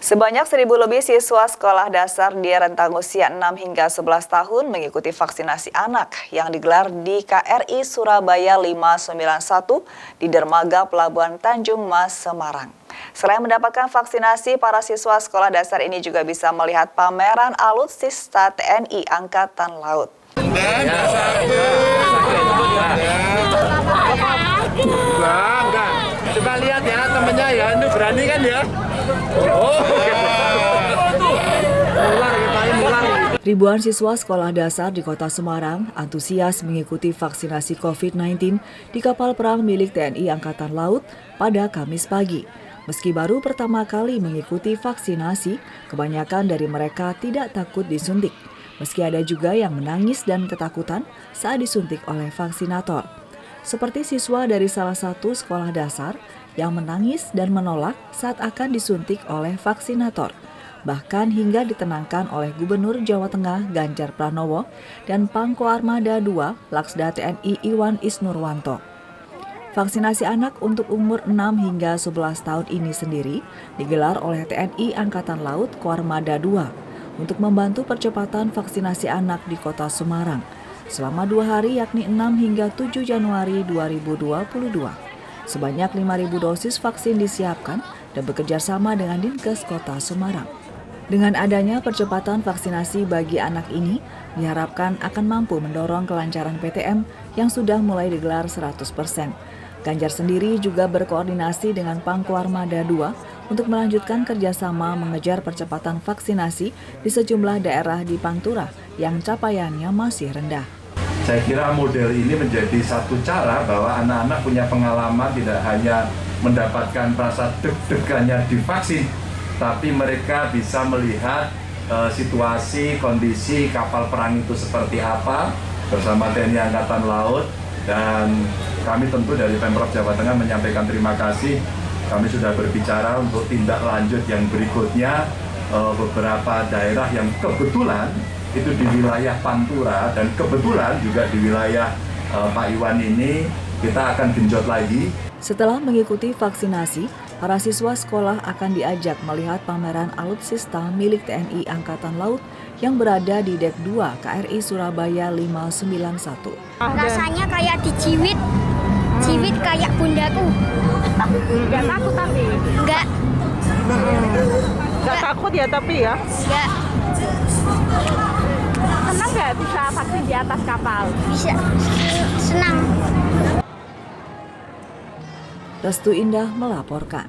Sebanyak 1.000 lebih siswa sekolah dasar di rentang usia 6 hingga 11 tahun mengikuti vaksinasi anak yang digelar di KRI Surabaya 591 di Dermaga Pelabuhan Tanjung Mas, Semarang. Selain mendapatkan vaksinasi, para siswa sekolah dasar ini juga bisa melihat pameran alutsista TNI Angkatan Laut. Enggak. Coba lihat ya temennya ya, ini berani kan ya? Ribuan siswa sekolah dasar di Kota Semarang antusias mengikuti vaksinasi COVID-19 di kapal perang milik TNI Angkatan Laut pada Kamis pagi. Meski baru pertama kali mengikuti vaksinasi, kebanyakan dari mereka tidak takut disuntik. Meski ada juga yang menangis dan ketakutan saat disuntik oleh vaksinator. Seperti siswa dari salah satu sekolah dasar yang menangis dan menolak saat akan disuntik oleh vaksinator. Bahkan hingga ditenangkan oleh Gubernur Jawa Tengah Ganjar Pranowo dan Pangko Armada II Laksda TNI Iwan Isnurwanto. Vaksinasi anak untuk umur 6 hingga 11 tahun ini sendiri digelar oleh TNI Angkatan Laut Koarmada II untuk membantu percepatan vaksinasi anak di Kota Semarang selama 2 hari yakni 6 hingga 7 Januari 2022. Sebanyak 5.000 dosis vaksin disiapkan dan bekerja sama dengan Dinkes Kota Semarang. Dengan adanya percepatan vaksinasi bagi anak ini, diharapkan akan mampu mendorong kelancaran PTM yang sudah mulai digelar 100%. Ganjar sendiri juga berkoordinasi dengan Pangko Armada II untuk melanjutkan kerjasama mengejar percepatan vaksinasi di sejumlah daerah di Pantura yang capaiannya masih rendah. Saya kira model ini menjadi satu cara bahwa anak-anak punya pengalaman tidak hanya mendapatkan rasa deg-degannya divaksin, tapi mereka bisa melihat situasi, kondisi kapal perang itu seperti apa bersama TNI Angkatan Laut. Dan kami tentu dari Pemprov Jawa Tengah menyampaikan terima kasih. Kami sudah berbicara untuk tindak lanjut yang berikutnya, beberapa daerah yang kebetulan itu di wilayah Pantura dan kebetulan juga di wilayah Pak Iwan ini kita akan genjot lagi. Setelah mengikuti vaksinasi, para siswa sekolah akan diajak melihat pameran alutsista milik TNI Angkatan Laut yang berada di Dek 2 KRI Surabaya 591. Rasanya kayak dijiwit, jiwit kayak bundaku. Enggak takut tapi? Enggak Takut ya tapi ya? Enggak. Senang nggak bisa vaksin di atas kapal? Bisa. Senang. Restu Indah melaporkan.